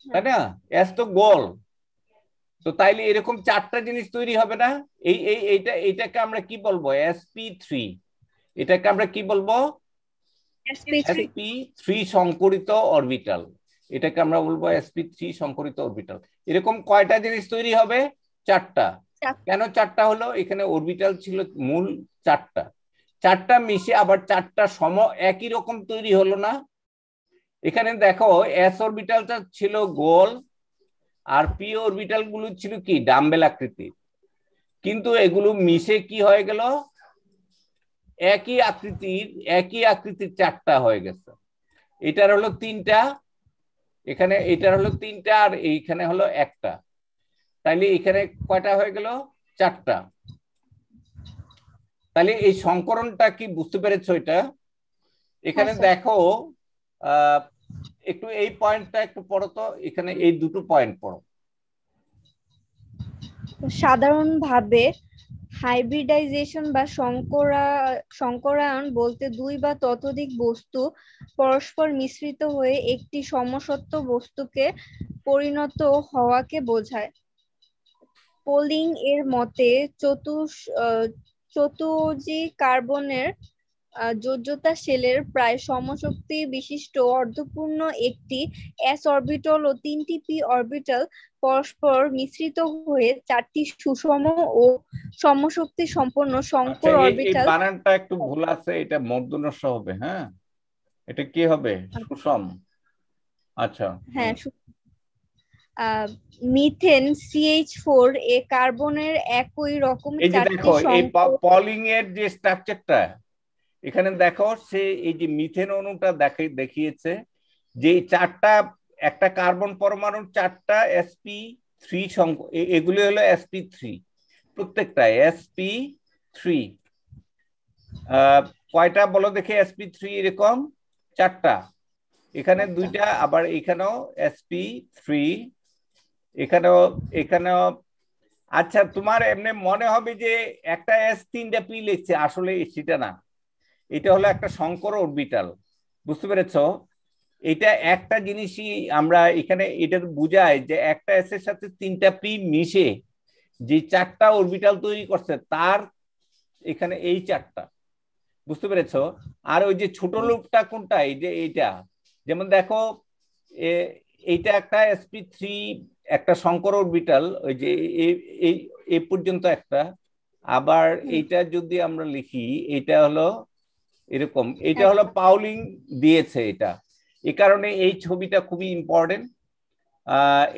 তাই না? এস তো গোল, তো তাইলে এরকম চারটা জিনিস তৈরি হবে না? এইটাকে আমরা কি বলবো? sp3। এটাকে আমরা কি বলবো? sp3 সংকরিত orbital. এটাকে আমরা বলবো sp3 সংকরিত অরবিটাল। এরকম কয়টা জিনিস তৈরি হবে? চারটা। কেন চারটা হলো? এখানে অরবিটাল ছিল মূল চারটা, চারটা মিশে আবার চারটা সম একই রকম তৈরি হলো না? এখানে দেখো এস অরবিটালটা ছিল গোল আর পি অরবিটাল গুলো ছিল কি ডাম্বেল আকৃতির, কিন্তু এগুলো মিশে কি হয়ে গেল? একই আকৃতির চারটা হয়ে গেছে। এটার হলো তিনটা, এখানে এটার হলো তিনটা, আর এইখানে হলো একটা, তাইলে এখানে কয়টা হয়ে গেল? চারটা। তাহলে এই সংকরণটা কি বুঝতে পেরেছো? এটা এখানে দেখো একটু এই পয়েন্টটা একটু পড়ো তো, এখানে এই দুটো পয়েন্ট পড়ো। সাধারণভাবে হাইব্রিডাইজেশন বা সংকরায়ন বলতে দুই বা ততোধিক বস্তু পরস্পর মিশ্রিত হয়ে একটি সমসত্ব বস্তুকে পরিণত হওয়াকে বোঝায়। পোলিং এর মতে চতুর্জি কার্বনের যোজ্যতা শেলের প্রায় সমশক্তি বিশিষ্ট অর্ধপূর্ণ একটি এস অরবিটাল ও তিনটি পি অরবিটাল পরস্পর মিশ্রিত হয়ে চারটি সুষম ও সমশক্তি সম্পন্ন সংকর অরবিটাল। বানানটা একটু ভুল আছে, এটা মূর্ধন্য ষ হবে। হ্যাঁ, এটা কি হবে? সুষম। আচ্ছা, হ্যাঁ। মিথেন CH4 এ কার্বনের একই রকম এই যে চারটি দেখো এই পলিং এর যে স্ট্রাকচারটা এখানে দেখো, সে এই যে মিথেন অণুটা দেখিয়েছে যে চারটা, একটা কার্বন পরমাণুর চারটা sp3 এগুলি হলো sp3, প্রত্যেকটা sp3। কয়টা বলো দেখে sp3? এরকম চারটা, এখানে দুইটা, আবার এখানেও sp3, এখানেও। আচ্ছা, তোমার এমনি মনে হবে যে একটা এস তিনটা পি লিখছে, আসলে সেটা না, এটা হলো একটা সংকর অরবিটাল। বুঝতে পেরেছো? এটা একটা জিনিসই আমরা এখানে এটা বুঝায় যে একটা এস এর সাথে তিনটা পি মিশে যে চারটা অরবিটাল তৈরি করছে, তার এখানে এই চারটা। বুঝতে পেরেছো? আর ওই যে ছোট লুপটা কোনটা? এই যে এইটা, যেমন দেখো এইটা একটা sp3, একটা সংকর অরবিটাল, ওই যে এই পর্যন্ত একটা। আবার এইটা যদি আমরা লিখি, এটা হলো এরকম, এটা হলো পাউলিং দিয়েছে এটা, এ কারণে এই ছবিটা খুবই ইম্পর্টেন্ট।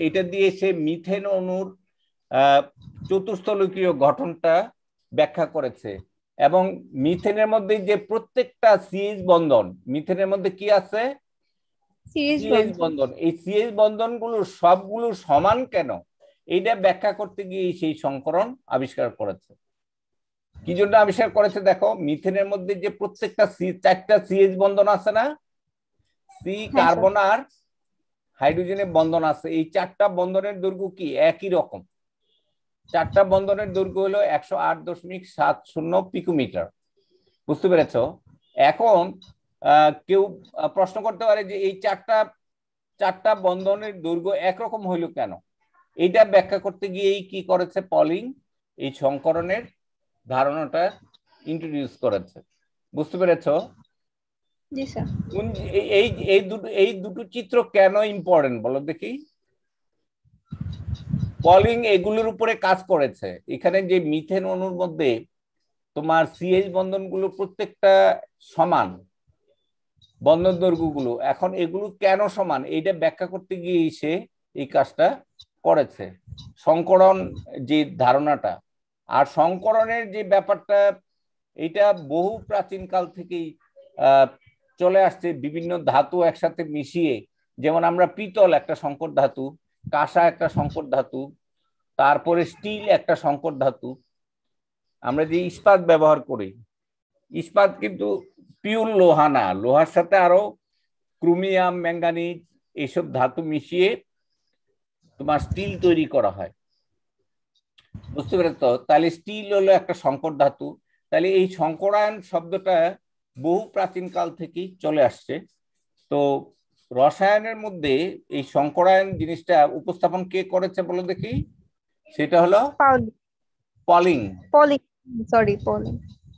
এটা দিয়ে সে মিথেন অণুর চতুস্থলকীয় গঠনটা ব্যাখ্যা করেছে। এবং মিথেনের মধ্যে যে প্রত্যেকটা সিএইচ বন্ধন, মিথেনের মধ্যে কি আছে? সিএইচ বন্ধন। এই সিএইচ বন্ধনগুলো সবগুলো সমান কেন, এইটা ব্যাখ্যা করতে গিয়ে সেই সংকরণ আবিষ্কার করেছে। কি জন্য আবিষ্কার করেছে? দেখো, মিথেনের মধ্যে যে প্রত্যেকটা চারটা সিএইচ বন্ধন আছে না, সি কার্বন আর হাইড্রোজেনের বন্ধন আছে, এই চারটা বন্ধনের দৈর্ঘ্য কি একই রকম। চারটা বন্ধনের দৈর্ঘ্য হলো 108.70 পিকোমিটার। বুঝতে পেরেছো? এখন কেউ প্রশ্ন করতে পারে যে এই চারটা বন্ধনের দৈর্ঘ্য একরকম হইলো কেন? এইটা ব্যাখ্যা করতে গিয়েই কি করেছে পলিং, এই সংকরণের ধারণাটা ইন্ট্রোডিউস করেছে। বুঝতে পেরেছো? জি স্যার। এই দুটো চিত্র কেন ইম্পর্টেন্ট বলো দেখি? পলিং এগুলোর উপরে কাজ করেছে। এখানে যে মিথেন অণুর মধ্যে তোমার সিএইচ বন্ধনগুলো প্রত্যেকটা সমান, বন্ধন দৈর্ঘ্যগুলো, এখন এগুলো কেন সমান এইটা ব্যাখ্যা করতে গিয়ে সে এই কাজটা করেছে, সংকরণ যে ধারণাটা। আর সংকরণের যে ব্যাপারটা, এটা বহু প্রাচীন কাল থেকেই চলে আসছে, বিভিন্ন ধাতু একসাথে মিশিয়ে। যেমন আমরা পিতল একটা সংকর ধাতু, কাঁসা একটা সংকর ধাতু, তারপরে স্টিল একটা সংকর ধাতু। আমরা যে ইস্পাত ব্যবহার করি, ইস্পাত কিন্তু পিওর লোহা না, লোহার সাথে আরো ক্রোমিয়াম, ম্যাঙ্গানিজ এইসব ধাতু মিশিয়ে তোমার স্টিল তৈরি করা হয়। বুঝতে পেরেছো? তাহলে স্টিল হলো একটা সংকর ধাতু। তাহলে এই সংকরায়ন শব্দটা বহু প্রাচীন কাল থেকেই চলে আসছে। তো রসায়নের মধ্যে এই সংকরায়ন জিনিসটা উপস্থাপন কে করেছে বলো দেখি? সেটা হলো পলিং।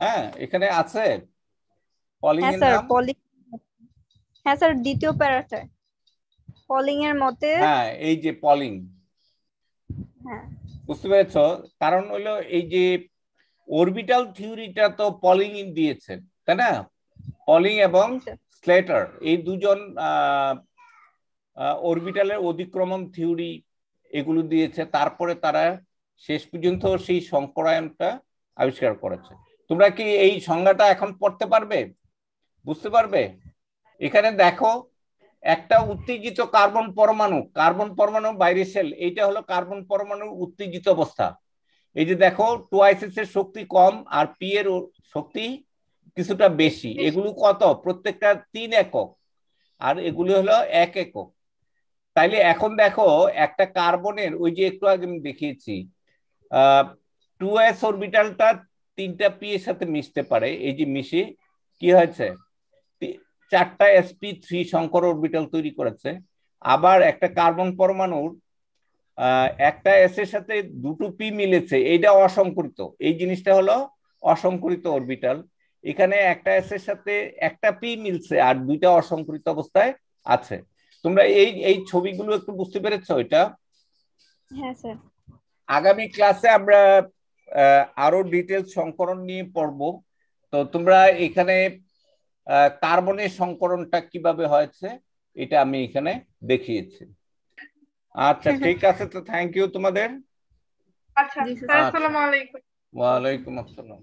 হ্যাঁ, এখানে আছে পলিং এর নাম। হ্যাঁ স্যার, দ্বিতীয় প্যারাতে পলিং এর মতে। হ্যাঁ, এই যে পলিং। হ্যাঁ, বুঝতে পেরেছো? কারণ হলো এই যে অরবিটাল থিওরিটা তো পলিং দিয়েছেন, তাই না? পলিং এবং স্লেটার এই দুজন অরবিটালের অধিক্রমণ থিওরি এগুলো দিয়েছে। তারপরে তারা শেষ পর্যন্ত সেই সংকরায়নটা আবিষ্কার করেছে। তোমরা কি এই সংজ্ঞাটা এখন পড়তে পারবে, বুঝতে পারবে? এখানে দেখো, একটা উত্তেজিত কার্বন পরমাণু বাইরে সেল, এইটা হলো কার্বন পরমাণুর উত্তেজিত অবস্থা। এই যে দেখো 2s এর শক্তি কম আর p এর শক্তি কিছুটা বেশি। এগুলো কত? প্রত্যেকটা 3 একক, আর এগুলো হলো 1 একক। তাইলে এখন দেখো একটা কার্বনের, ওই যে একটু আগে আমি দেখিয়েছি, 2s অরবিটালটা 3টা p এর সাথে মিশতে পারে। এই যে মিশে কি হয়েছে, 4টা sp3 সংকর অরবিটাল তৈরি করেছে। আবার একটা কার্বন পরমাণুর একটা s এর সাথে 2টো p মিলেছে, এইটা অসংকরিত। এই জিনিসটা হলো অসংকরিত অরবিটাল। এখানে একটা s এর সাথে একটা p মিলছে আর 2টা অসংকরিত অবস্থায় আছে। তোমরা এই ছবিগুলো একটু বুঝতে পেরেছো এটা? হ্যাঁ স্যার। আগামী ক্লাসে আমরা আরো ডিটেইলস সংকরণ নিয়ে পড়বো। তো তোমরা এখানে কার্বনের সংকরণটা কিভাবে হয়েছে এটা আমি এখানে দেখিয়েছি। আচ্ছা, ঠিক আছে। তো থ্যাংক ইউ তোমাদের। আচ্ছা, আসসালামু আলাইকুম। ওয়ালাইকুম আসসালাম।